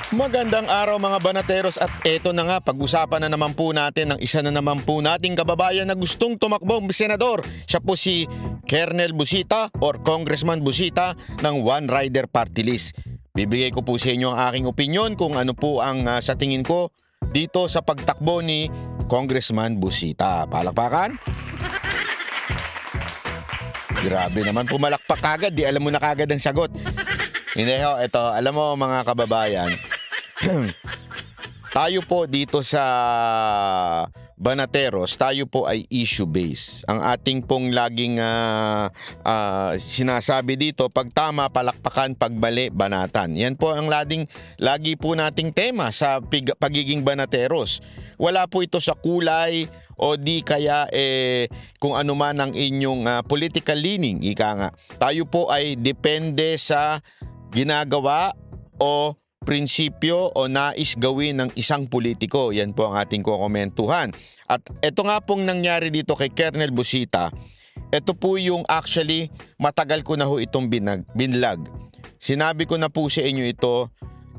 Magandang araw mga banateros at eto na nga, pag-usapan na naman po natin ng isa na naman po nating kababayan na gustong tumakbong senador. Siya po si Kernel Busita or Congressman Busita ng One Rider Party List. Bibigay ko po sa inyo ang aking opinyon kung ano po ang sa tingin ko dito sa pagtakbo ni Congressman Busita. Palakpakan? Grabe naman, pumalakpak kagad, di alam mo na kagad ang sagot. Hindi ho, ito, alam mo mga kababayan, tayo po dito sa Banateros, tayo po ay issue-based. Ang ating pong laging sinasabi dito, pag tama, palakpakan, pag mali, banatan. Yan po ang lagi po nating tema sa pagiging Banateros. Wala po ito sa kulay o di kaya kung ano man ang inyong political leaning, ika nga. Tayo po ay depende sa ginagawa o prinsipyo o nais gawin ng isang politiko. Yan po ang ating kukomentuhan. At ito nga pong nangyari dito kay Kernel Busita, ito po yung actually matagal ko na ho itong binlag. Sinabi ko na po sa inyo ito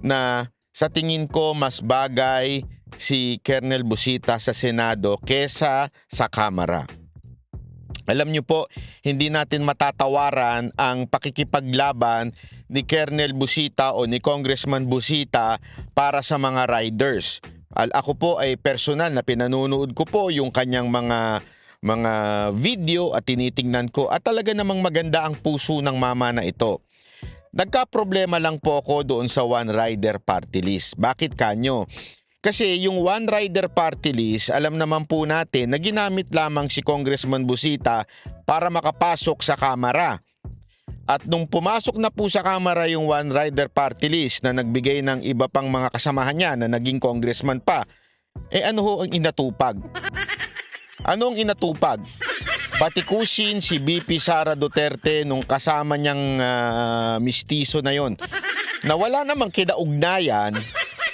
na sa tingin ko mas bagay si Kernel Busita sa Senado kesa sa Kamara. Alam niyo po, hindi natin matatawaran ang pakikipaglaban ni Kernel Busita o ni Congressman Busita para sa mga riders. Ako po ay personal na pinanunood ko po yung kanyang mga video at tinitingnan ko at talaga namang maganda ang puso ng mama na ito. Nagka-problema lang po ako doon sa One Rider Party List. Bakit kanyo? Kasi yung One Rider Party List, alam naman po natin na ginamit lamang si Congressman Busita para makapasok sa Kamara. At nung pumasok na po sa Kamara yung One Rider Party List na nagbigay ng iba pang mga kasamahan niya na naging congressman pa, ano ho ang inatupag? Ano ang inatupag? Patikusin si BP Sara Duterte nung kasama niyang mistiso na yon, na wala namang kinaugnayan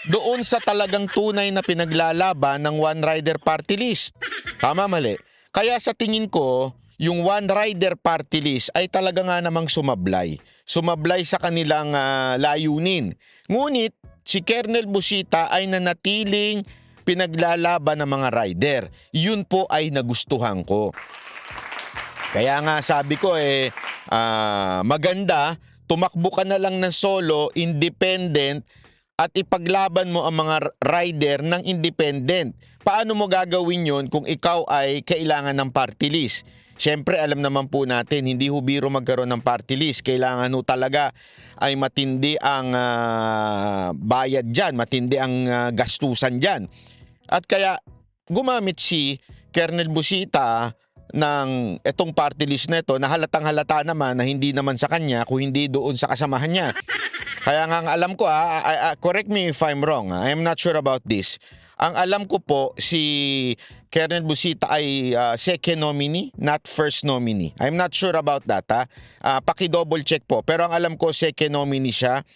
doon sa talagang tunay na pinaglalaban ng One Rider Party List. Tama, mali? Kaya sa tingin ko, yung One Rider Party List ay talaga nga namang sumablay. Sumablay sa kanilang layunin. Ngunit si Kernel Busita ay nanatiling pinaglalaban ng mga rider. Yun po ay nagustuhan ko. Kaya nga sabi ko maganda, tumakbo ka na lang ng solo, independent, at ipaglaban mo ang mga rider ng independent. Paano mo gagawin yon kung ikaw ay kailangan ng party list? Siyempre, alam naman po natin, hindi ho biro magkaroon ng party list. Kailangan ho talaga ay matindi ang bayad dyan, matindi ang gastusan dyan. At kaya gumamit si Kernel Busita ng itong party list na ito na halatang halata naman na hindi naman sa kanya kung hindi doon sa kasamahan niya. Kaya nga ang alam ko, correct me if I'm wrong, I am not sure about this. Ang alam ko po, si Kernel Busita ay second nominee, not first nominee. I'm not sure about that. Paki-double check po. Pero ang alam ko, second nominee siya.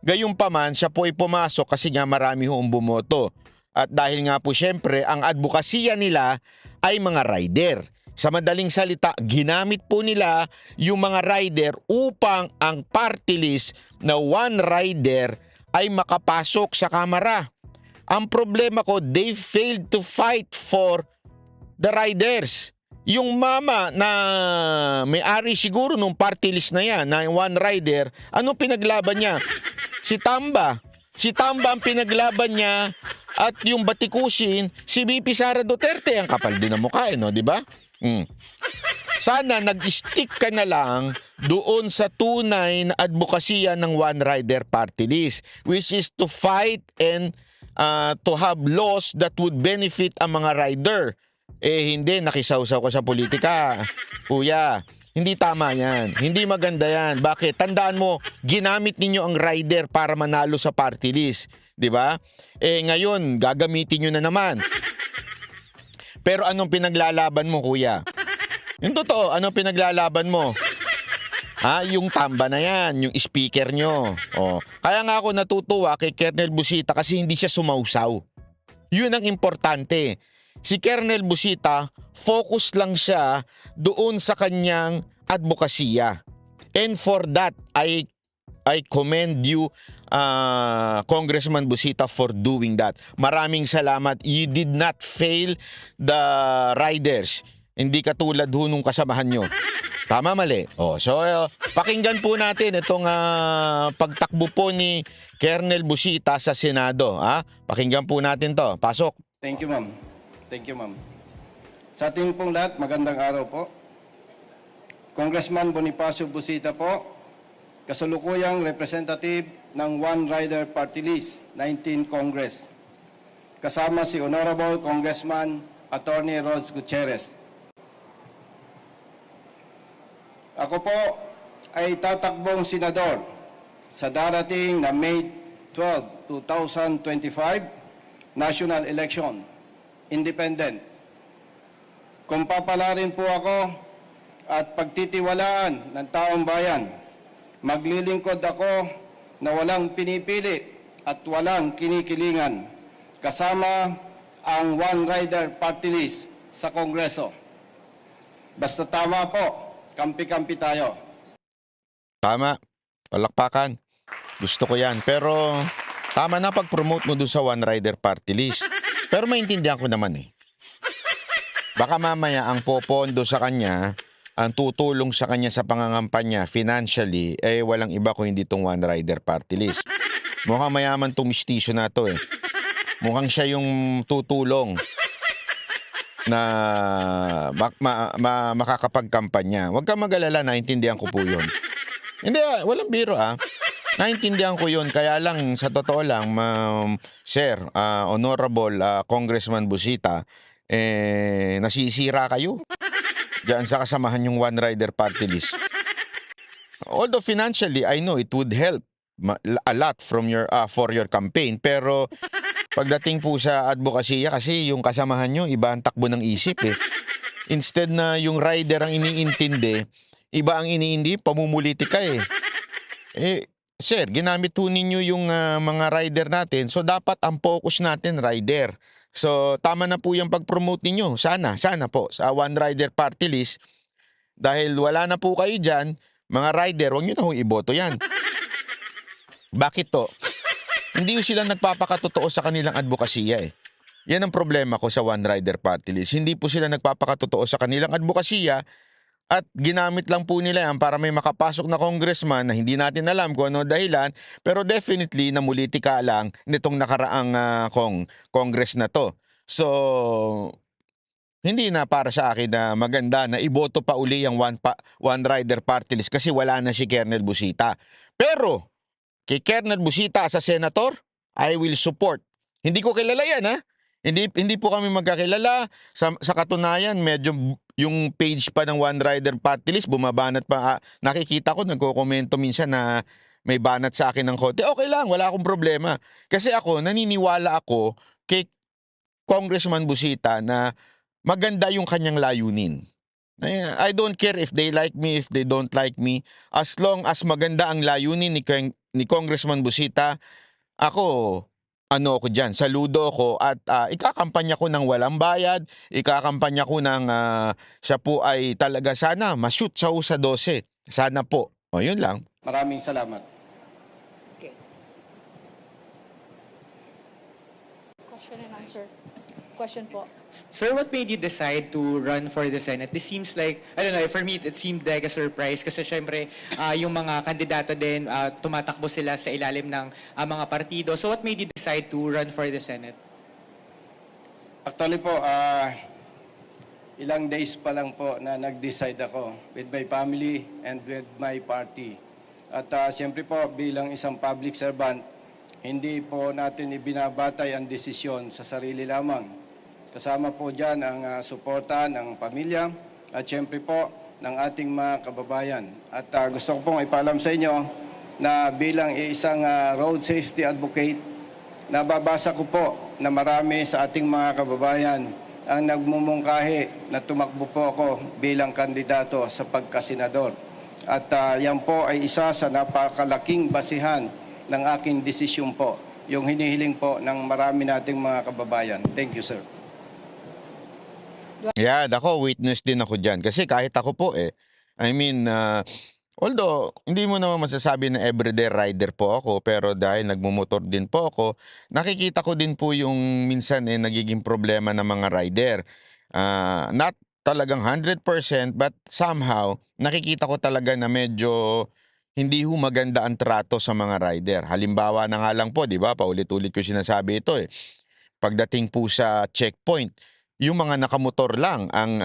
Gayunpaman, siya po ay pumasok kasi nga marami hoong bumoto. At dahil nga po syempre, ang advokasya nila ay mga rider. Sa madaling salita, ginamit po nila yung mga rider upang ang party list na One Rider ay makapasok sa Kamara. Ang problema ko, they failed to fight for the riders. Yung mama na may-ari siguro nung party list na yan, na One Rider, anong pinaglaban niya? Si Tamba. Si Tamba ang pinaglaban niya at yung batikusin, si BP Sara Duterte. Ang kapal din ang mukha, no, di ba? Sana nag-stick ka na lang doon sa tunay na advokasya ng One Rider Party List, which is to fight and to have laws that would benefit ang mga rider. Hindi, nakisawsaw ka sa politika. Kuya, hindi tama yan. Hindi maganda yan. Bakit? Tandaan mo, ginamit ninyo ang rider para manalo sa party list. Diba? Ngayon, gagamitin nyo na naman. Pero anong pinaglalaban mo, kuya? Yung totoo, anong pinaglalaban mo? Yung Tamba na yan, yung speaker nyo. Kaya nga ako natutuwa kay Kernel Busita kasi hindi siya sumausaw. Yun ang importante. Si Kernel Busita, focus lang siya doon sa kanyang advokasya. And for that, I I commend you, Congressman Busita, for doing that. Maraming salamat. You did not fail the riders. Hindi katulad ho nung kasamahan nyo. Tama, mali. So, pakinggan po natin itong pagtakbo po ni Colonel Busita sa Senado. Pakinggan po natin to. Pasok. Thank you, ma'am. Thank you, ma'am. Sa ating pong lahat, magandang araw po. Congressman Bonifacio Busita po, kasalukuyang representative ng One Rider Party List, 19 Congress. Kasama si Honorable Congressman Attorney Rods Gutierrez. Ako po ay tatakbong senador sa darating na May 12, 2025 national election, independent. Kung papalarin po ako at pagtitiwalaan ng taong bayan, maglilingkod ako na walang pinipili at walang kinikilingan, kasama ang One Rider Party List sa Kongreso. Basta tama po, kampi-kampi tayo. Tama. Palakpakan. Gusto ko yan. Pero tama na pag-promote mo doon sa One Rider Party List. Pero maintindihan ko naman eh. Baka mamaya ang popondo sa kanya, ang tutulong sa kanya sa pangangampanya financially, walang iba kung hindi itong One Rider Party List. Mukhang mayaman itong mistisyo na to eh. Mukhang siya yung tutulong na makakapagkampanya. Huwag kang mag-alala, naintindihan ko po yun. Hindi, walang biro naintindihan ko yun. Kaya lang, sa totoo lang, Sir, Honorable Congressman Busita, nasisira kayo diyan sa kasamahan yung One Rider Party List. Although financially, I know it would help a lot from your for your campaign, pero pagdating po sa advokasya, kasi yung kasamahan nyo, iba ang takbo ng isip eh. Instead na yung rider ang iniintindi, iba ang iniindi, pamumulitika eh. Sir, ginamit po ninyo yung mga rider natin, so dapat ang focus natin rider. So tama na po yung pag-promote ninyo. Sana po sa One Rider Party List, dahil wala na po kayo dyan, mga rider, huwag nyo na hong iboto yan. Bakit to? Hindi sila nagpapakatotoo sa kanilang advokasya eh. Yan ang problema ko sa One Rider Party List. Hindi po sila nagpapakatotoo sa kanilang advokasya at ginamit lang po nila yan para may makapasok na congressman na hindi natin alam kung ano dahilan, pero definitely namulitika lang nitong nakaraang congress na to. So, hindi na para sa akin na maganda na iboto pa uli ang One Rider Party List kasi wala na si Colonel Busita. Pero kay Colonel Busita sa senator, I will support. Hindi ko kilala yan Hindi po kami magkakilala. Sa katunayan, medyo yung page pa ng One Rider Party List, bumabanat pa. Nakikita ko, nagko-komento minsan na may banat sa akin ng konti. Okay lang, wala akong problema. Kasi naniniwala ako kay Congressman Busita na maganda yung kanyang layunin. I don't care if they like me, if they don't like me. As long as maganda ang layunin ni Congressman Busita, ako dyan, saludo ko at ikakampanya ko ng walang bayad, ikakampanya ko ng siya po ay talaga sana ma-shoot sa 12. Sana po. Yun lang. Maraming salamat. Okay. Question and answer. Question po. Sir, what made you decide to run for the Senate? This seems like, I don't know, for me, it seemed like a surprise kasi syempre, yung mga kandidato din, tumatakbo sila sa ilalim ng mga partido. So what made you decide to run for the Senate? Actually po, ilang days pa lang po na nag-decide ako with my family and with my party. At siyempre po, bilang isang public servant, hindi po natin ibinabatay ang desisyon sa sarili lamang. Kasama po dyan ang suporta ng pamilya at siyempre po ng ating mga kababayan. At gusto ko pong ipaalam sa inyo na bilang isang road safety advocate, nababasa ko po na marami sa ating mga kababayan ang nagmumungkahi na tumakbo po ako bilang kandidato sa pagkasenador. At yan po ay isa sa napakalaking basihan ng aking desisyon po, yung hinihiling po ng marami nating mga kababayan. Thank you, sir. Yeah, witness din ako dyan. Kasi kahit ako po Although, hindi mo naman masasabi na everyday rider po ako, pero dahil nagmumotor din po ako, nakikita ko din po yung minsan nagiging problema ng mga rider. Not talagang 100%, but somehow, nakikita ko talaga na medyo hindi ho maganda ang trato sa mga rider. Halimbawa na nga lang po, di ba? Paulit-ulit ko sinasabi ito eh. Pagdating po sa checkpoint, yung mga nakamotor lang ang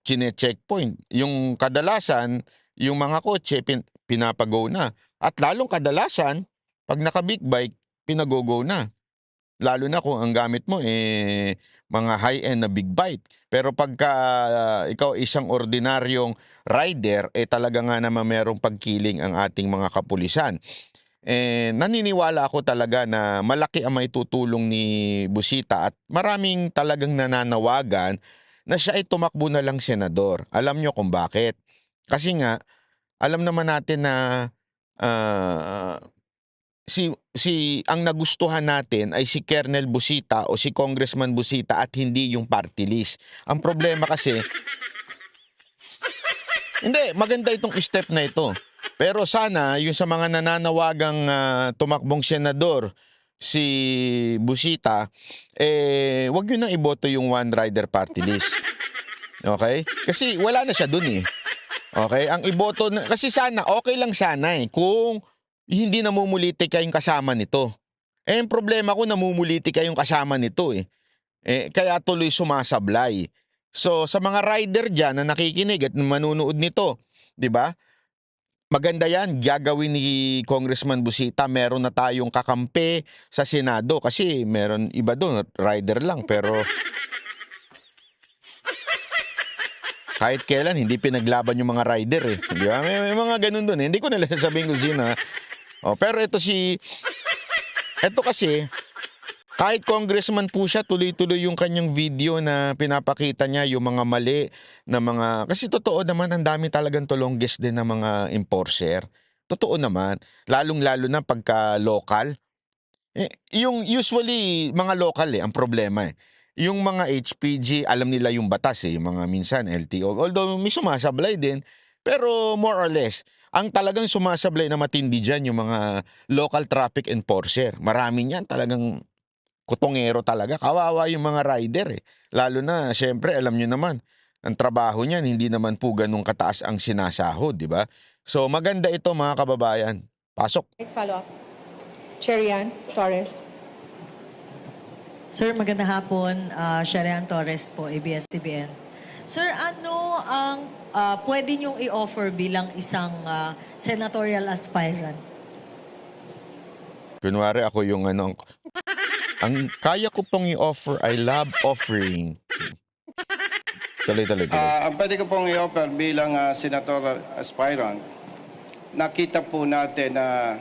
chine-checkpoint. Yung kadalasan, yung mga kotse pinapago na. At lalong kadalasan, pag naka-big bike, pinago-go na. Lalo na kung ang gamit mo mga high-end na big bike. Pero pagka ikaw isang ordinaryong rider, talaga nga naman merong pagkiling ang ating mga kapulisan. Naniniwala ako talaga na malaki ang maitutulong ni Busita at maraming talagang nananawagan na siya ay tumakbo na lang senador. Alam nyo kung bakit? Kasi nga, alam naman natin na ang nagustuhan natin ay si Colonel Busita o si Congressman Busita at hindi yung party list. Ang problema kasi, hindi, maganda itong step na ito. Pero sana, yung sa mga nananawagang tumakbong senador, si Busita, wag yun na iboto yung one rider party list. Okay? Kasi wala na siya dun eh. Okay? Ang iboto, kasi sana, okay lang sana kung hindi namumuliti kayong kasama nito. Ang problema ko, namumuliti kayong kasama nito eh. Kaya tuloy sumasablay. So, sa mga rider dyan na nakikinig at manunood nito, di ba? Maganda yan, gagawin ni Congressman Busita, meron na tayong kakampi sa Senado kasi meron iba doon, rider lang pero kahit kailan hindi pinaglaban yung mga rider eh. Di ba? May mga ganun doon eh. Hindi ko nila sabihin kung sino. Pero ito kasi, kahit congressman po siya, tuloy-tuloy yung kanyang video na pinapakita niya yung mga mali na mga... Kasi totoo naman, ang dami talagang tulongges din ng mga enforcer. Totoo naman. Lalong-lalo na pagka local. Yung usually, mga local ang problema eh. Yung mga HPG, alam nila yung batas yung mga minsan LTO. Although may sumasablay din, pero more or less, ang talagang sumasablay na matindi dyan yung mga local traffic enforcer. Marami niyan talagang kutongero talaga. Kawawa yung mga rider Lalo na, syempre, alam nyo naman, ang trabaho niyan, hindi naman po ganun kataas ang sinasahod, di ba? So, maganda ito mga kababayan. Pasok. Follow up. Chair Yan Torres. Sir, magandang hapon. Sharian Torres po, ABS-CBN. Sir, ano ang pwede niyong i-offer bilang isang senatorial aspirant? Kunwari ako yung ang kaya ko pong i-offer, I love offering. Tuloy. Ang pwede ko pong i-offer bilang senatorial aspirant, nakita po natin na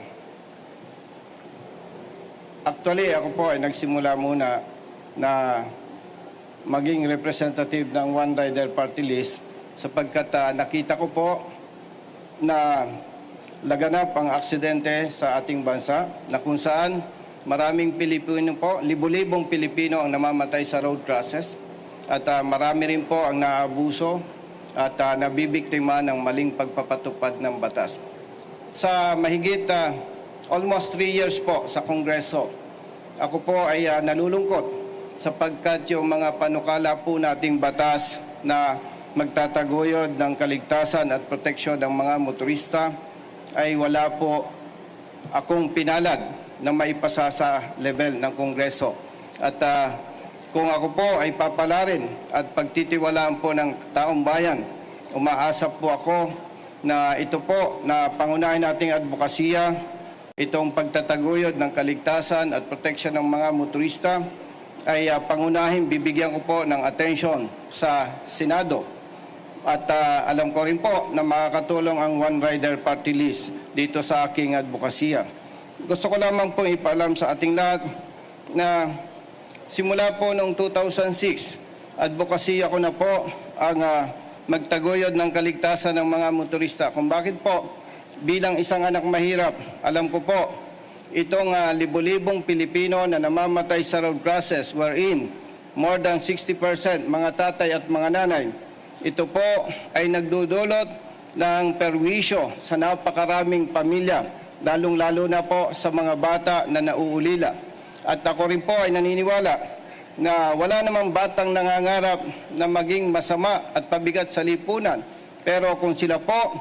actually ako po ay nagsimula muna na maging representative ng One Rider Party List sapagkat nakita ko po na laganap ang aksidente sa ating bansa na kung saan maraming Pilipino po, libu-libong Pilipino ang namamatay sa road crashes at marami rin po ang naabuso at nabibiktima ng maling pagpapatupad ng batas. Sa mahigit almost 3 years po sa Kongreso, ako po ay nalulungkot sapagkat yung mga panukala po nating batas na magtataguyod ng kaligtasan at proteksyon ng mga motorista ay wala po akong pinalad na maipasa sa level ng Kongreso. At kung ako po ay papalarin at pagtitiwalaan po ng taong bayan, umaasa po ako na ito po na pangunahin nating advokasya, itong pagtataguyod ng kaligtasan at proteksyon ng mga motorista ay pangunahin, bibigyan ko po ng atensyon sa Senado. At alam ko rin po na makakatulong ang One Rider Party List dito sa aking advokasya. Gusto ko lamang pong ipaalam sa ating lahat na simula po noong 2006, advokasya ko na po ang magtaguyod ng kaligtasan ng mga motorista. Kung bakit po, bilang isang anak mahirap, alam ko po, itong libu-libong Pilipino na namamatay sa road crashes wherein more than 60% mga tatay at mga nanay, ito po ay nagdudulot ng perwisyo sa napakaraming pamilya, lalong-lalo na po sa mga bata na nauulila. At ako rin po ay naniniwala na wala namang batang nangangarap na maging masama at pabigat sa lipunan. Pero kung sila po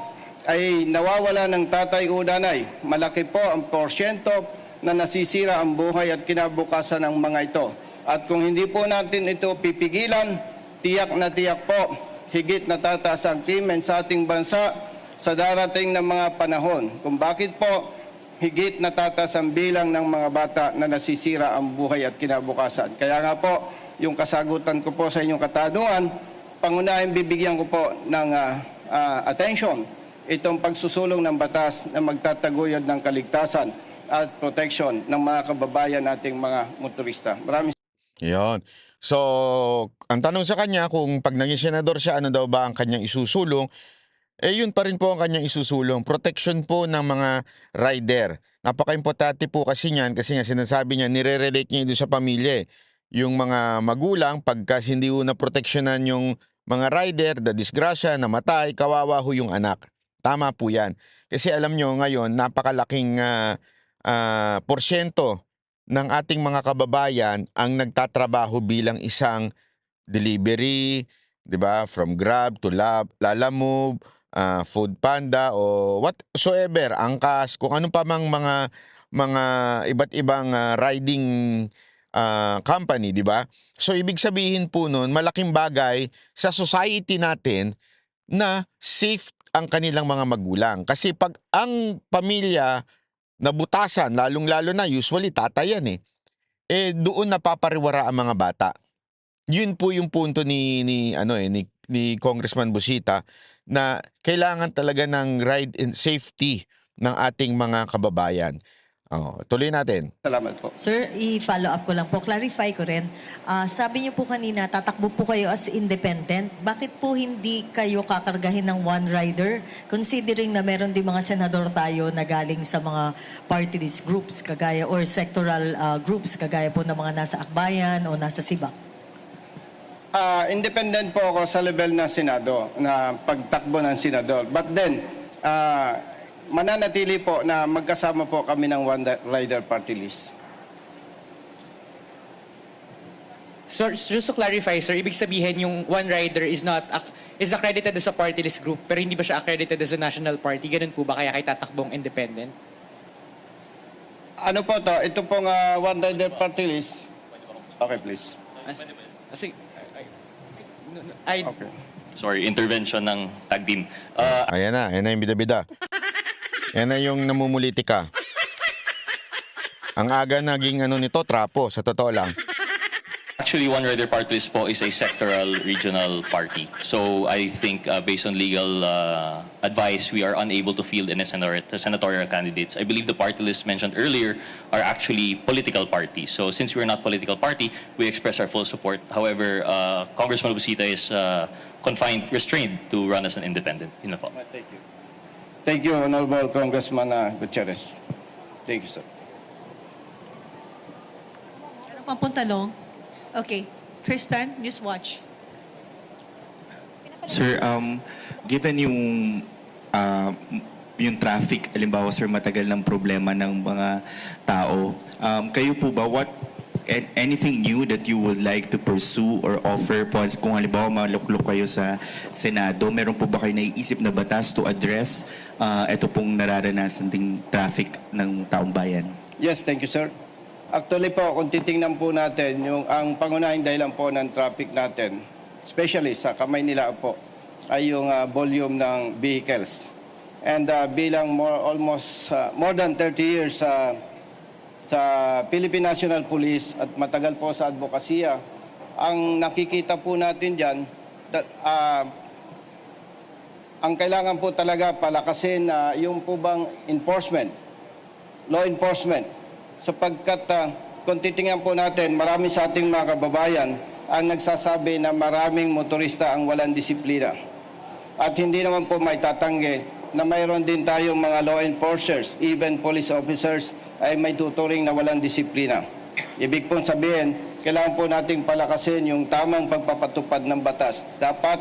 ay nawawala ng tatay o nanay, malaki po ang porsyento na nasisira ang buhay at kinabukasan ng mga ito. At kung hindi po natin ito pipigilan, tiyak na tiyak po, higit na tataas ang krimen sa ating bansa sa darating na mga panahon. Kung bakit po higit na tataas ang bilang ng mga bata na nasisira ang buhay at kinabukasan. Kaya nga po, yung kasagutan ko po sa inyong katanungan, pangunahin bibigyan ko po ng attention itong pagsusulong ng batas na magtataguyod ng kaligtasan at protection ng mga kababayan nating mga motorista. Maraming Yon. So, ang tanong sa kanya kung pag naging senador siya, ano daw ba ang kanyang isusulong? Yun pa rin po ang kanyang isusulong. Protection po ng mga rider. Napaka-importante po kasi niyan kasi nga sinasabi niya, nire-relate niya doon sa pamilya. Yung mga magulang, pagka hindi na proteksyonan yung mga rider, disgrasya, namatay, kawawa ho yung anak. Tama po yan. Kasi alam nyo ngayon, napakalaking porsyento ng ating mga kababayan ang nagtatrabaho bilang isang delivery, 'di ba? From Grab to Lalamove, Food Panda o whatsoever, angkas, kung ano pa mang mga iba't ibang riding company, 'di ba? So ibig sabihin po noon, malaking bagay sa society natin na safe ang kanilang mga magulang. Kasi pag ang pamilya nabutasan, lalong-lalo na usually tatay yan doon napapariwara ang mga bata. Yun po yung punto ni Congressman Busita na kailangan talaga ng ride and safety ng ating mga kababayan. Tuloy natin. salamat po. Sir, i-follow up ko lang po. Clarify ko rin. Sabi niyo po kanina, tatakbo po kayo as independent. Bakit po hindi kayo kakargahin ng one rider? Considering na meron din mga senador tayo na galing sa mga party list groups kagaya or sectoral groups kagaya po ng mga nasa Akbayan o nasa Sibak. Independent po ako sa level ng Senado, na pagtakbo ng Senador. But then, mananatili po na magkasama po kami ng One Rider Party List. So, just to clarify, sir, ibig sabihin yung one rider is accredited as a party list group, pero hindi ba siya accredited as a national party? Ganun po ba kaya kayo tatakbong independent? Ano po to? Ito pong One Rider Party List. Okay, please. Kasi, Okay. Sorry, intervention ng tag team. Ayan na yung bida-bida. Yan na yung namumulitika. Ang aga naging nito, trapo, sa totoo lang. Actually, One Rider Party List po is a sectoral regional party. So I think based on legal advice, we are unable to field any senatorial candidates. I believe the party list mentioned earlier are actually political parties. So since we're not political party, we express our full support. However, Congressman Busita is restrained to run as an independent. Yun na po. Thank you. Thank you, Honorable Congressman Gutierrez. Thank you, sir. Ano pang puntalong? Okay. Tristan, Newswatch. Sir, given yung traffic, halimbawa sir, matagal ng problema ng mga tao, kayo po ba, anything new that you would like to pursue or offer po, kung halimbawa maluklok kayo sa Senado, meron po ba kayo naiisip na batas to address ito pong nararanasan ding traffic ng taong bayan? Yes, thank you, sir. Actually po, kung titingnan po natin, ang pangunahing dahilan po ng traffic natin, especially sa kamay nila po, ay yung volume ng vehicles. And bilang almost more than 30 years sa Philippine National Police at matagal po sa advokasya, ang nakikita po natin dyan, ang kailangan po talaga palakasin yung po bang enforcement, law enforcement, sapagkat kung titingnan po natin, marami sa ating mga kababayan ang nagsasabi na maraming motorista ang walang disiplina. At hindi naman po may tatanggi na mayroon din tayong mga law enforcers, even police officers, ay may tuturing na walang disiplina. Ibig pong sabihin, kailangan po nating palakasin yung tamang pagpapatupad ng batas. Dapat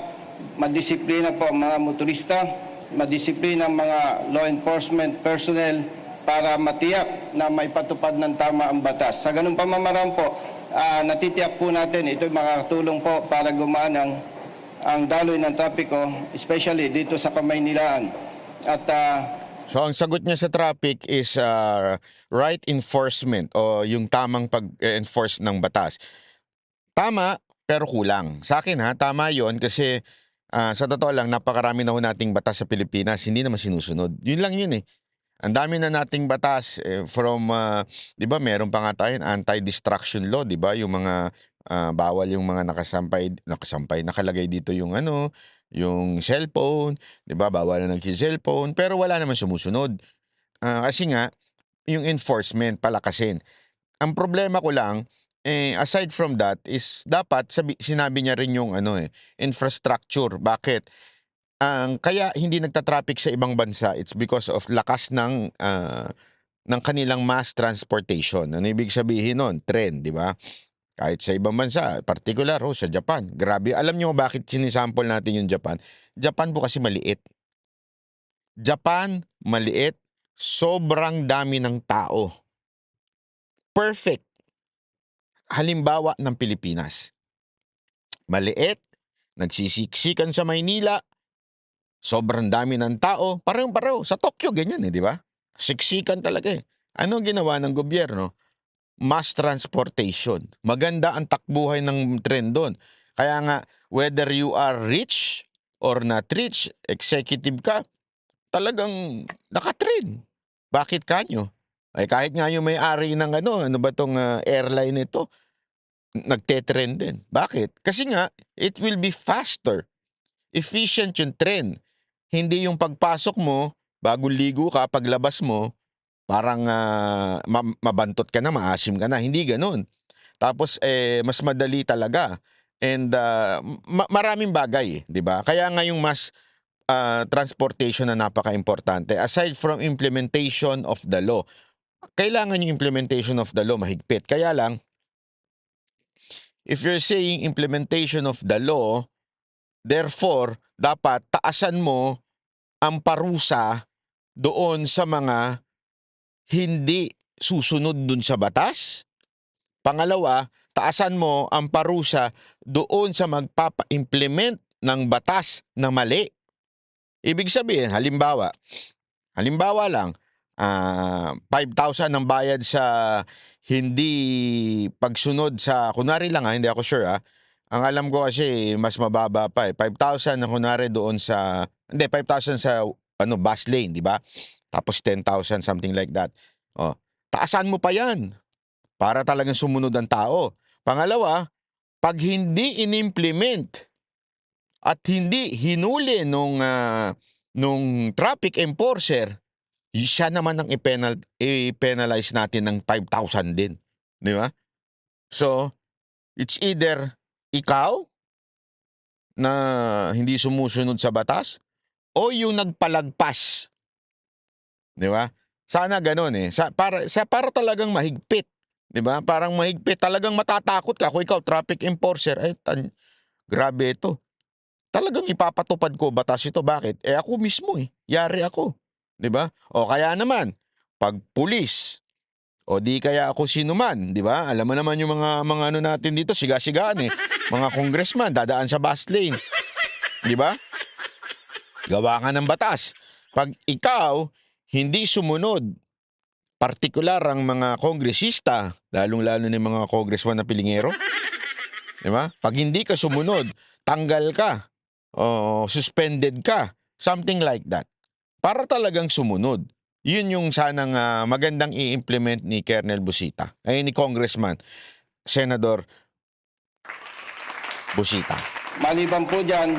madisiplina po ang mga motorista, madisiplina ang mga law enforcement personnel para matiyak na may patupad ng tama ang batas. Sa ganung pamamaraan po, natitiyak po natin ito makakatulong po para gumaan ang daloy ng trapiko, especially dito sa Kamaynilaan. At So ang sagot niya sa traffic is right enforcement o yung tamang pag-enforce ng batas. Tama, pero kulang. Sa akin tama yon kasi sa totoo lang, napakarami na ho nating batas sa Pilipinas, hindi naman sinusunod. Yun lang yun eh. Ang dami na nating batas from, di ba, meron pa nga tayo anti-distraction law, di ba? Yung mga bawal yung mga nakalagay dito yung yung cellphone, di ba? Bawal na nag-cellphone, pero wala naman sumusunod. Kasi nga, yung enforcement palakasin. Ang problema ko lang, aside from that, is dapat, sinabi niya rin yung infrastructure. Bakit? Kaya hindi nagta-traffic sa ibang bansa, it's because of lakas ng kanilang mass transportation. Ano ibig sabihin nun? Trend, di ba? Kahit sa ibang bansa, particular sa Japan. Grabe. Alam niyo bakit sinisample natin yung Japan? Japan po kasi maliit. Japan, maliit. Sobrang dami ng tao. Perfect. Halimbawa ng Pilipinas. Maliit. Nagsisiksikan sa Maynila. Sobrang dami ng tao. Pareho-pareho. Sa Tokyo, ganyan di ba? Siksikan talaga Ano ginawa ng gobyerno? Mass transportation. Maganda ang takbuhay ng tren doon. Kaya nga, whether you are rich or not rich, executive ka, talagang nakatren. Bakit kanyo? Ay kahit nga yung may-ari ng ano ba tong airline ito, nagtetren din. Bakit? Kasi nga, it will be faster. Efficient yung tren. Hindi yung pagpasok mo, bagong ligo ka, paglabas mo, parang mabantot ka na, maasim ka na. Hindi ganun. Tapos mas madali talaga. And maraming bagay, di ba? Kaya nga yung mass transportation na napaka-importante. Aside from implementation of the law, kailangan yung implementation of the law mahigpit. Kaya lang, if you're saying implementation of the law, therefore, dapat taasan mo ang parusa doon sa mga hindi susunod dun sa batas. Pangalawa, taasan mo ang parusa doon sa magpapa-implement ng batas na mali. Ibig sabihin, halimbawa lang, 5,000 ang bayad sa hindi pagsunod sa, kunwari lang hindi ako sure Ang alam ko kasi mas mababa pa 5,000 na kunwari doon sa, 5,000 sa bus lane, di ba? Tapos 10,000, something like that. Taasan mo pa yan para talagang sumunod ang tao. Pangalawa, pag hindi in-implement at hindi hinuli nung traffic enforcer, siya naman ang i-penalize natin ng 5,000 din. Di ba? So, it's either ikaw na hindi sumusunod sa batas o yung nagpalagpas. Di ba? Sana ganun para talagang mahigpit. Di ba? Parang mahigpit. Talagang matatakot ka. Kung ikaw, traffic enforcer, grabe ito. Talagang ipapatupad ko batas ito. Bakit? Ako mismo Yari ako. Di ba? O kaya naman, pag pulis, o di kaya ako sinuman, di ba? Alam mo naman yung mga natin dito, siga-sigaan Mga congressman, dadaan sa bus lane. Di ba? Gawa nga ng batas. Pag ikaw, hindi sumunod, partikular ang mga kongresista, lalong-lalo na yung mga congressman na pilingero, di ba? Pag hindi ka sumunod, tanggal ka, o suspended ka, something like that. Para talagang sumunod. Yun yung sanang magandang i-implement ni Colonel Busita, ni Congressman, Senador Busita. maliban po dyan,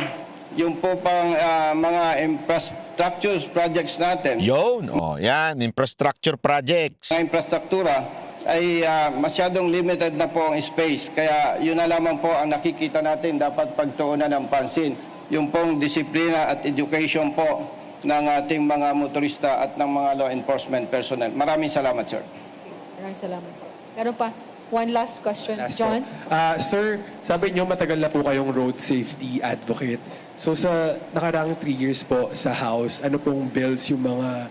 yung po pang mga infrastructure projects natin, Yun, yan, infrastructure projects. mga infrastruktura, ay masyadong limited na po ang space. Kaya yun na lamang po ang nakikita natin dapat pagtuunan ng pansin. Yung pong disiplina at education po ng ating mga motorista at ng mga law enforcement personnel. Maraming salamat, sir. Maraming salamat. Meron pa. One last question, Last John. po. Sir, sabi niyo matagal na po kayong road safety advocate. So sa nakaraang 3 years po sa House, ano pong bills yung mga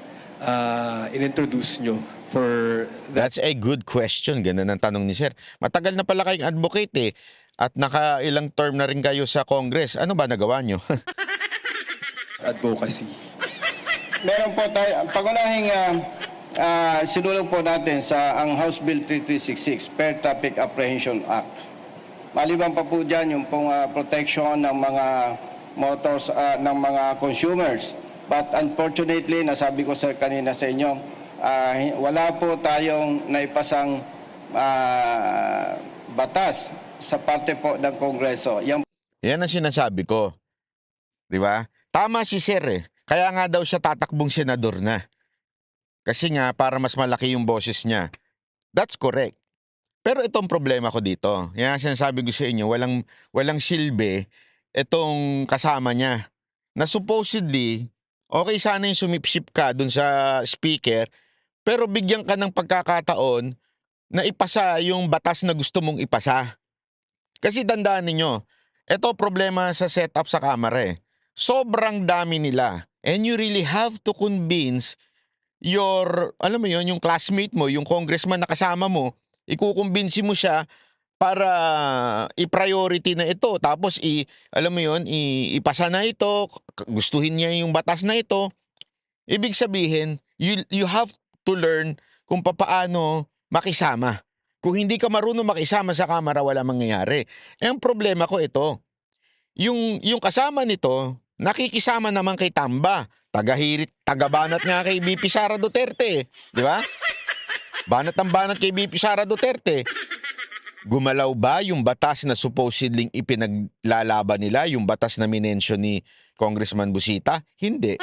inintroduce nyo for that? That's a good question. Ganda ng tanong ni Sir. Matagal na pala kayong advocate eh. At nakailang term na rin kayo sa Congress. Ano ba nagawa nyo? Advocacy. Meron po tayo, ang pagunahing sinulong po natin sa ang House Bill 3366, Fair Traffic Apprehension Act. Maliban pa po dyan yung pong protection ng mga motors, ng mga consumers. But unfortunately, nasabi ko sir kanina sa inyo, wala po tayong naipasang batas sa parte po ng Kongreso. Yan Yan ang sinasabi ko. Di ba? Tama si Sir eh. Kaya nga daw siya tatakbong senador na. Kasi nga, para mas malaki yung boses niya. That's correct. Pero itong problema ko dito, yan ang sinasabi ko sa inyo, walang silbi itong kasama niya. Na supposedly, okay sana yung sumipsip ka dun sa speaker, pero bigyan ka ng pagkakataon na ipasa yung batas na gusto mong ipasa. Kasi tandaan ninyo, ito problema sa setup sa Kamara eh. Sobrang dami nila. And you really have to convince your, alam mo yon, yung classmate mo, yung congressman na kasama mo, ikukumbinsi mo siya para i-priority na ito. Tapos, alam mo yon, ipasa na ito, gustuhin niya yung batas na ito. Ibig sabihin, you have to learn kung paano makisama. Kung hindi ka marunong makisama sa Kamara, wala mangyayari. Eh, ang problema ko ito, yung kasama nito, nakikisama naman kay Tamba. Tagahirit, tagabanat nga kay BP Sara Duterte. Di ba? Banat ang banat kay BP Sara Duterte. Gumalaw ba yung batas na supposedly ipinaglalaban nila, yung batas na minensyon ni Congressman Busita? Hindi.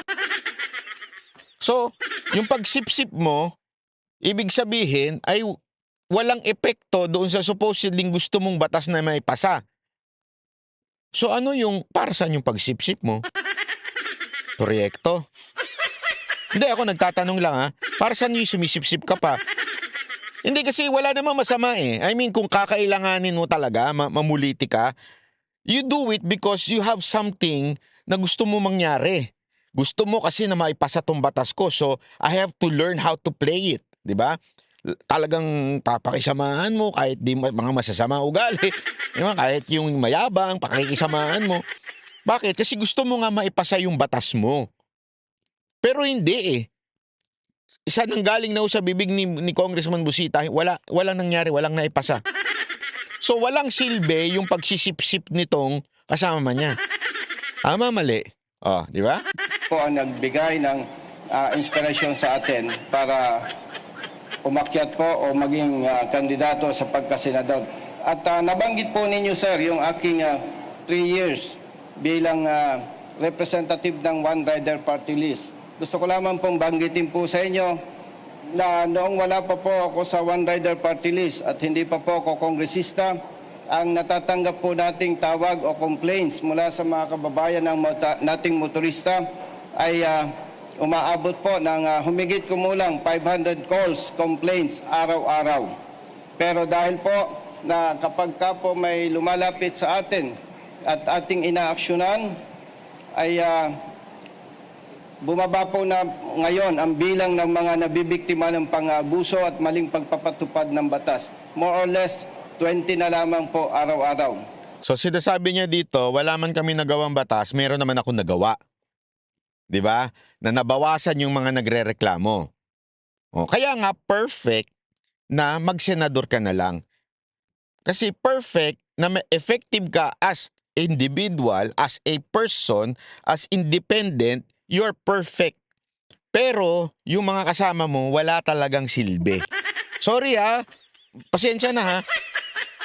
So, yung pagsipsip mo, ibig sabihin ay walang epekto doon sa supposedly gusto mong batas na may pasa. So ano yung, para saan yung pagsipsip mo? Proyekto? Hindi, ako nagtatanong lang ha. Para saan yung sumisipsip ka pa? Hindi kasi wala namang masama eh. I mean, kung kakailanganin mo talaga, mamuliti ka, you do it because you have something na gusto mo mangyari. Gusto mo kasi na maipasa tong batas ko, so I have to learn how to play it. Di ba? Talagang papakisamahan mo kahit di mga masasama ugali. Diba? Kahit yung mayabang, pakikisamahan mo. Bakit? Kasi gusto mo nga maipasa yung batas mo. Pero hindi eh. Isa nang galing na sa bibig ni Congressman Busita, walang nangyari, walang naipasa. So walang silbi yung pagsisip-sip nitong kasama niya. Tama, mali. Oh, di ba? po ang nagbigay ng inspirasyon sa atin para umakyat po o maging kandidato sa pagkasenador. At nabanggit po ninyo sir yung aking 3 years bilang representative ng One Rider Party List. Gusto ko lamang pong banggitin po sa inyo na noong wala pa po ako sa One Rider Party List at hindi pa po ako kongresista, ang natatanggap po nating tawag o complaints mula sa mga kababayan ng nating motorista ay umaabot po ng humigit kumulang 500 calls, complaints araw-araw. Pero dahil po na kapag ka po may lumalapit sa atin at ating inaaksyonan ay bumaba po na ngayon ang bilang ng mga nabibiktima ng pang-abuso at maling pagpapatupad ng batas. More or less, 20 na lamang po araw-araw. So sinasabi niya dito, wala man kami nagawang batas, meron naman ako nagawa. 'Di ba? Na nabawasan yung mga nagrereklamo. O, kaya nga perfect na magsenador ka na lang. Kasi perfect na effective ka as individual, as a person, as independent, you're perfect. Pero yung mga kasama mo, wala talagang silbi. Sorry ha, pasensya na ha.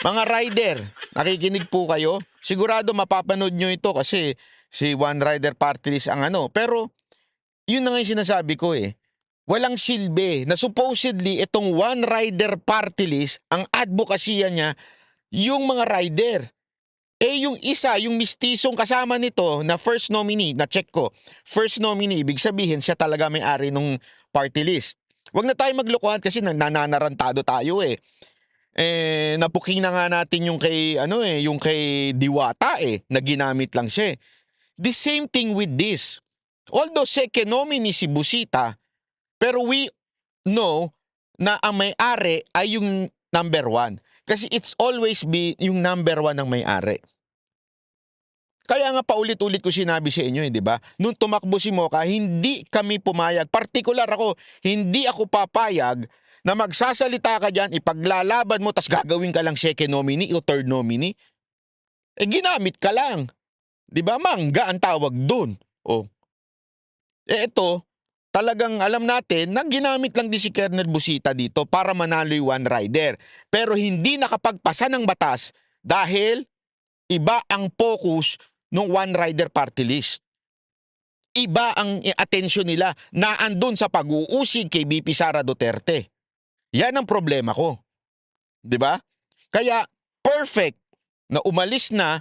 Mga rider, nakikinig po kayo. Sigurado mapapanood nyo ito kasi si One Rider Party List ang ano. Pero yun na nga yung sinasabi ko eh. Walang silbi na supposedly itong One Rider Party List, ang advokasya niya, yung mga rider. Eh yung isa, yung mistisong kasama nito na first nominee, na-check ko, first nominee, ibig sabihin siya talaga may-ari ng party list. Huwag na tayo maglokohan kasi nananarantado tayo eh. nabuking na nga natin yung kay yung kay Diwata na ginamit lang siya. The same thing with this. Although second nominee si Busita, pero we know na ang may-ari ay yung number one. Kasi it's always be yung number one ng may-ari. Kaya nga paulit-ulit ko sinabi sa inyo, di ba? Nung tumakbo si Moca, hindi kami pumayag. Partikular ako, hindi ako papayag na magsasalita ka dyan, ipaglalaban mo, tas gagawin ka lang second nominee o third nominee. Ginamit ka lang. Di ba? Mangga ang tawag dun. Oh. Ito, talagang alam natin na ginamit lang din si Colonel Busita dito para manalo yung one rider. Pero hindi nakapagpasa ng batas dahil iba ang focus ng one rider party list. Iba ang atensyon nila na andun sa pag-uusig kay BP Sara Duterte. Yan ang problema ko. 'Di ba? Kaya perfect na umalis na,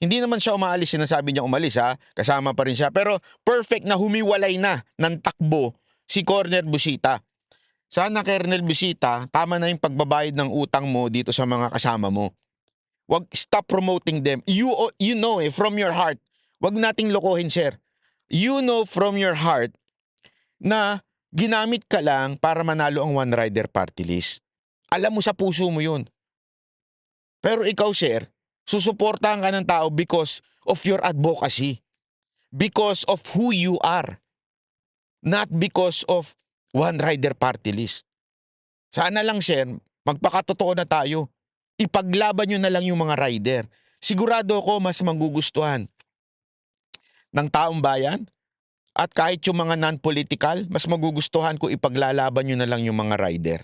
hindi naman siya umaalis, sinasabi niya umalis kasama pa rin siya, pero perfect na humiwalay na ng takbo si Colonel Busita. Sana Colonel Busita, tama na yung pagbabayad ng utang mo dito sa mga kasama mo. Wag stop promoting them. You know from your heart. Wag nating lokohin, sir. You know from your heart na ginamit ka lang para manalo ang one rider party list. Alam mo sa puso mo 'yun. Pero ikaw, sir, susuportahan ka ng tao because of your advocacy. Because of who you are. Not because of one rider party list. Sana lang, sir, magpakatotoo na tayo. Ipaglaban nyo na lang yung mga rider. Sigurado ako mas magugustuhan ng taong bayan at kahit yung mga non-political, mas magugustuhan ko ipaglalaban nyo na lang yung mga rider.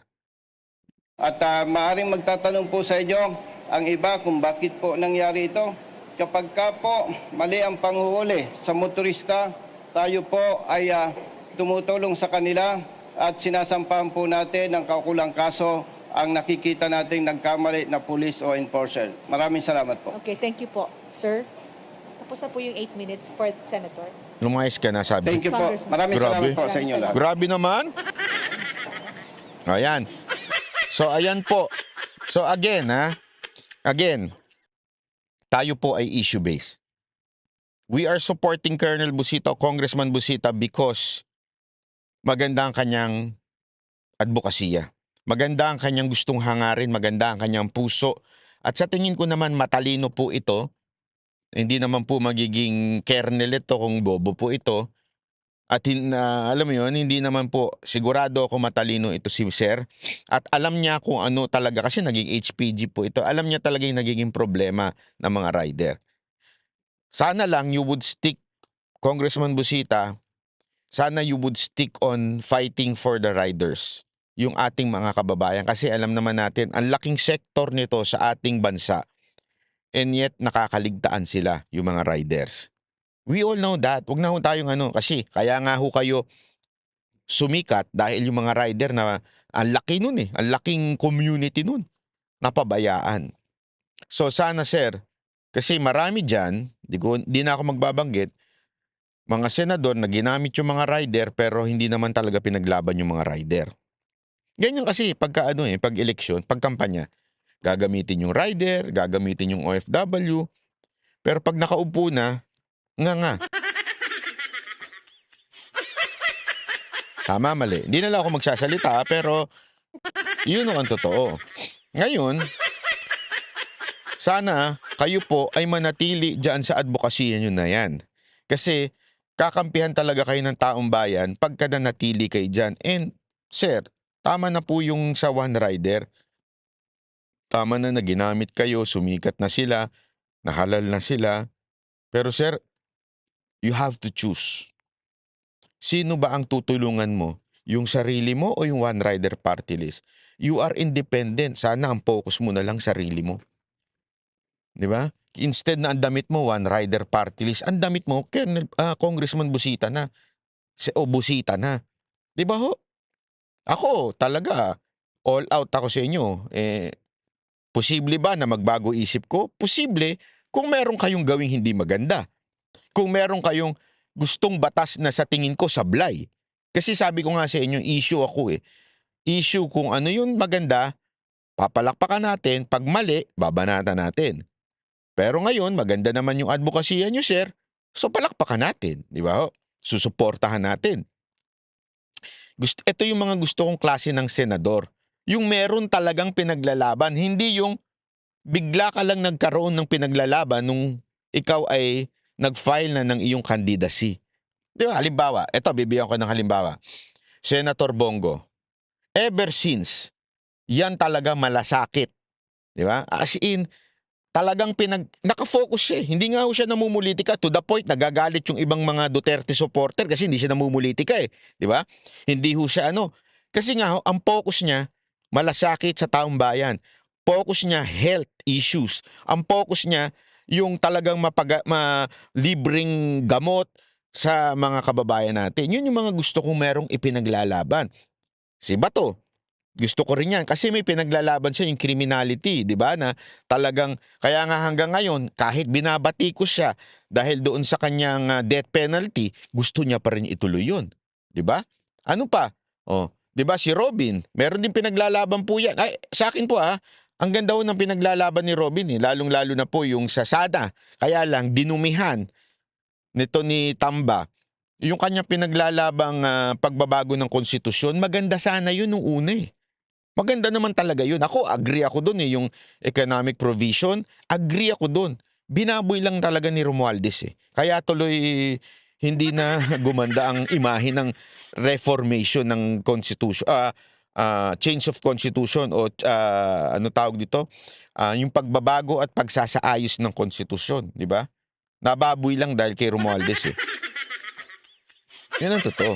At maaaring magtatanong po sa inyo ang iba kung bakit po nangyari ito. Kapag ka po mali ang panghuhuli sa motorista, tayo po ay tumutulong sa kanila at sinasampahan po natin ng kaukulang kaso ang nakikita nating nagkamali na police o enforcer. Maraming salamat po. Okay, thank you po, sir. Tapos na po yung 8 minutes for Senator. Lumayas ka na, sabi. Thank you po. Congressman. Maraming salamat Grabe. po sa inyo lahat. Grabe naman. Ayan. So, ayan po. So, again, Again, tayo po ay issue-based. We are supporting Colonel Busita, Congressman Busita, because maganda ang kanyang advokasya. Maganda ang kanyang gustong hangarin, maganda ang kanyang puso. At sa tingin ko naman matalino po ito. Hindi naman po magiging kernel ito kung bobo po ito. At alam mo yun, hindi naman po sigurado ako matalino ito si Sir. At alam niya kung ano talaga, kasi naging HPG po ito. Alam niya talaga yung nagiging problema ng mga rider. Sana lang you would stick, Congressman Busita, sana you would stick on fighting for the riders. Yung ating mga kababayan. Kasi alam naman natin, ang laking sektor nito sa ating bansa. And yet, nakakaligtaan sila, yung mga riders. We all know that. Huwag na ho tayong kasi kaya nga ho kayo sumikat dahil yung mga rider na ang laki nun ang laking community nun, napabayaan. So sana, sir, kasi marami dyan, di na ako magbabanggit, mga senador na ginamit yung mga rider pero hindi naman talaga pinaglaban yung mga rider. Ganyan kasi pag-eleksyon, pag-kampanya, gagamitin yung rider, gagamitin yung OFW, pero pag nakaupo na, nga. Tama, mali. Hindi na lang ako magsasalita, pero yun ang totoo. Ngayon, sana kayo po ay manatili dyan sa advokasya nyo na yan. Kasi kakampihan talaga kayo ng taong bayan pagka nanatili kayo dyan. And, sir, tama na po yung sa one rider. Tama na ginamit kayo, sumikat na sila, nahalal na sila. Pero sir, you have to choose. Sino ba ang tutulungan mo? Yung sarili mo o yung one rider party list? You are independent. Sana ang focus mo na lang sarili mo. Di ba? Instead na ang damit mo, one rider party list, ang damit mo, Congressman Busita na. O Busita na. Di ba ho? Ako, talaga, all out ako sa inyo. Posible ba na magbago isip ko? Posible kung meron kayong gawing hindi maganda. Kung meron kayong gustong batas na sa tingin ko sablay. Kasi sabi ko nga sa inyo, issue ako Issue kung ano yung maganda, papalakpakan natin. Pag mali, babanatan natin. Pero ngayon, maganda naman yung advokasya nyo, sir. So palakpakan natin, di ba ho? Susuportahan natin. Ito yung mga gusto kong klase ng senador. Yung meron talagang pinaglalaban, hindi yung bigla ka lang nagkaroon ng pinaglalaban nung ikaw ay nag-file na ng iyong candidacy. Di ba? Halimbawa, ito, bibigyan ko ng halimbawa. Senator Bongo, ever since, yan talaga malasakit. Di ba? As in, talagang nakafocus siya. Hindi nga ho siya namumulitika to the point nagagalit yung ibang mga Duterte supporter kasi hindi siya namumulitika eh. Di ba? Hindi ho siya Kasi nga ho, ang focus niya, malasakit sa taong bayan. Focus niya, health issues. Ang focus niya, yung talagang libreng gamot sa mga kababayan natin. Yun yung mga gusto kong merong ipinaglalaban. Si Bato, gusto ko rin yan kasi may pinaglalaban siya yung criminality, di ba? Na talagang, kaya nga hanggang ngayon, kahit binabati ko siya dahil doon sa kanyang death penalty, gusto niya pa rin ituloy yun. Di ba? Ano pa? Di ba si Robin, meron din pinaglalaban po yan. Ay, sa akin po ang ganda ho ng pinaglalaban ni Robin lalong-lalo na po yung sa SADA. Kaya lang, dinumihan nito ni Tamba, yung kanyang pinaglalabang pagbabago ng konstitusyon, maganda sana yun nung una eh. Maganda naman talaga yun. Ako, agree ako dun eh. Yung economic provision, agree ako dun. Binaboy lang talaga ni Romualdez eh. Kaya tuloy hindi na gumanda ang imahe ng reformation ng constitution, change of constitution o ano tawag dito? Yung pagbabago at pagsasaayos ng konstitusyon, di ba? Nababoy lang dahil kay Romualdez eh. Yan ang totoo.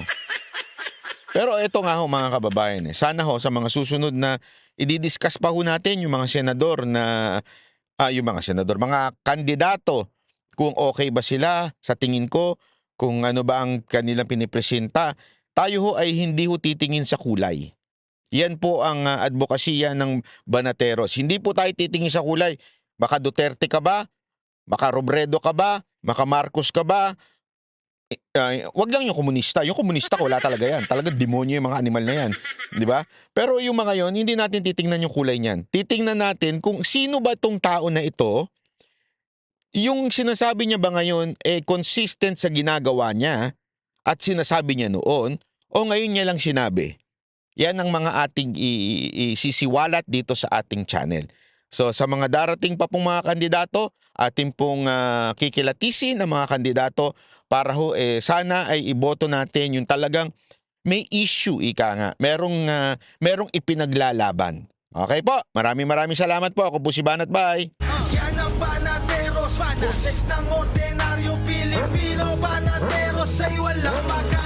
Pero ito nga ho mga kababayan sana ho sa mga susunod na i-discuss pa ho natin yung mga senador mga kandidato kung okay ba sila sa tingin ko, kung ano ba ang kanilang pinipresenta. Tayo ho ay hindi ho titingin sa kulay. Yan po ang advokasya ng Banateros. Hindi po tayo titingin sa kulay. Baka Duterte ka ba? Baka Robredo ka ba? Baka Marcos ka ba? Wag lang yung komunista. Yung komunista ko, wala talaga yan. Talagang demonyo yung mga animal na yan. Di ba? Pero yung mga yon, hindi natin titingnan yung kulay niyan. Titingnan natin kung sino ba itong tao na ito, yung sinasabi niya ba ngayon, consistent sa ginagawa niya at sinasabi niya noon, o ngayon niya lang sinabi. Yan ang mga ating isisiwalat dito sa ating channel. So sa mga darating pa pong mga kandidato, ating pong kikilatisin ang mga kandidato para ho sana ay iboto natin yung talagang may issue ika nga. Merong ipinaglalaban. Okay po, maraming salamat po. Ako po si Banat, bye. Yan ang Banateros, boses ng ordinaryo Pilipino. Banateros ay walang maka